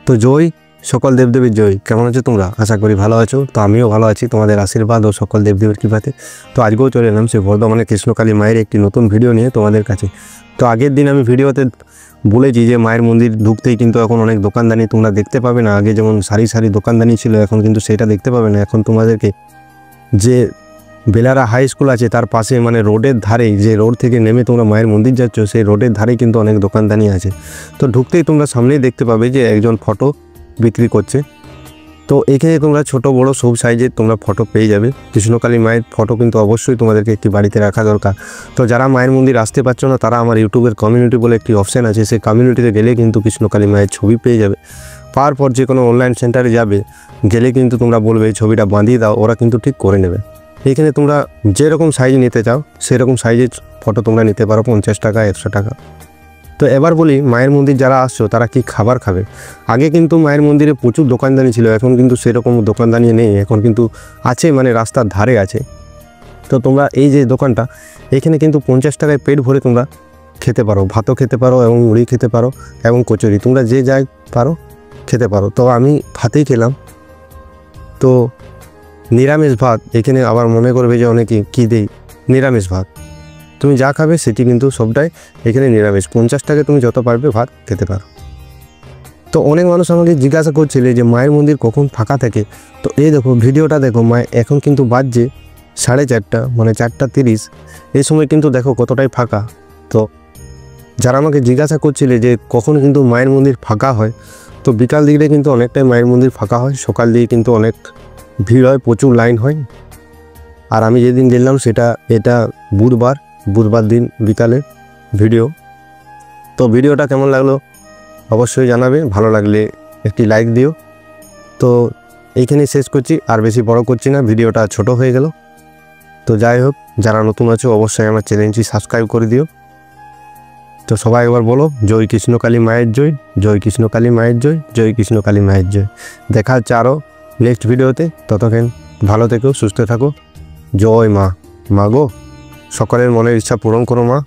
তো জয় সকল দেবদেবীর জয়। কেমন আছো তোমরা? আশা করি ভালো আছো। তো আমিও ভালো আছি তোমাদের আশীর্বাদ ও সকল দেবদেবীর কৃপাতে। তো আজকেও চলে এলাম সে বর্ধমানের কৃষ্ণকালী মায়ের একটি নতুন ভিডিও নিয়ে তোমাদের কাছে। তো আগের দিন আমি ভিডিওতে বলেছি যে মায়ের মন্দির ঢুকতেই কিন্তু এখন অনেক দোকানদানি তোমরা দেখতে পাবে না। আগে যেমন সারি সারি দোকানদানি ছিল, এখন কিন্তু সেটা দেখতে পাবে না। এখন তোমাদেরকে যে বেলারা হাই স্কুল আছে তার পাশে মানে রোডের ধারেই, যে রোড থেকে নেমে তোমরা মায়ের মন্দির যাচ্ছ সেই রোডের ধারেই কিন্তু অনেক দোকানদানি আছে। তো ঢুকতেই তোমরা সামনেই দেখতে পাবে যে একজন ফটো বিক্রি করছে। তো এখানে তোমরা ছোট বড় সব সাইজের তোমরা ফটো পেয়ে যাবে। কৃষ্ণকালী মায়ের ফটো কিন্তু অবশ্যই তোমাদেরকে একটি বাড়িতে রাখা দরকার। তো যারা মায়ের মন্দির আসতে পারছো না তারা আমার ইউটিউবের কমিউনিটি বলে একটি অপশান আছে, সেই কমিউনিটিতে গেলে কিন্তু কৃষ্ণকালী মায়ের ছবি পেয়ে যাবে। পাওয়ার পর যে কোনো অনলাইন সেন্টারে যাবে, গেলে কিন্তু তোমরা বলবে এই ছবিটা বাঁধিয়ে দাও, ওরা কিন্তু ঠিক করে নেবে। এখানে তোমরা যেরকম সাইজ নিতে চাও সেরকম সাইজের ফটো তোমরা নিতে পারো, 50 টাকা 100 টাকা। তো এবার বলি মায়ের মন্দির যারা আসছো তারা কি খাবার খাবে। আগে কিন্তু মায়ের মন্দিরে প্রচুর দোকানদানি ছিল, এখন কিন্তু সেরকম দোকানদানি নেই। এখন কিন্তু আছে, মানে রাস্তার ধারে আছে। তো তোমরা এই যে দোকানটা, এখানে কিন্তু 50 টাকায় পেট ভরে তোমরা খেতে পারো, ভাতও খেতে পারো এবং মুড়ি খেতে পারো এবং কচুরি, তোমরা যে যাই পারো খেতে পারো। তো আমি ভাতেই খেলাম। তো নিরামিষ ভাত, এখানে আবার মনে করবে যে অনেকে কী দেই, নিরামিষ ভাত। তুমি যা খাবে সেটি কিন্তু সবটাই এখানে নিরামিষ। 50 টাকায় তুমি যত পারবে ভাত খেতে পারো। তো অনেক মানুষ আমাকে জিজ্ঞাসা করছিলে যে মায়ের মন্দির কখন ফাঁকা থাকে। তো এই দেখো ভিডিওটা দেখো, এখন কিন্তু বাজছে 4:30, মানে 4:30। এই সময় কিন্তু দেখো কতটাই ফাঁকা। তো যারা আমাকে জিজ্ঞাসা করছিলে যে কখন কিন্তু মায়ের মন্দির ফাঁকা হয়, তো বিকাল দিকে কিন্তু অনেকটাই মায়ের মন্দির ফাঁকা হয়। সকাল দিকে কিন্তু অনেক ভিড় হয়, প্রচুর লাইন হয়। আর আমি যেদিন গেলাম এটা বুধবার দিন বিকালে ভিডিও। তো ভিডিওটা কেমন লাগলো অবশ্যই জানাবে, ভালো লাগলে একটি লাইক দিও। তো এইখানে শেষ করছি, আর বেশি বড় করছি না, ভিডিওটা ছোট হয়ে গেল। তো যাই হোক, যারা নতুন আছো অবশ্যই আমার চ্যানেলটি সাবস্ক্রাইব করে দিও। তো সবাই একবার বলো জয় কৃষ্ণকালী মায়ের জয়, জয় কৃষ্ণকালী মায়ের জয়, জয় কৃষ্ণকালী মায়ের জয়। দেখা হচ্ছে আরও নেক্সট ভিডিওতে। ততক্ষণ ভালো থেকো, সুস্থ থাকো। জয় মা। মা গো, সকলের মনের ইচ্ছা পূরণ করো মা।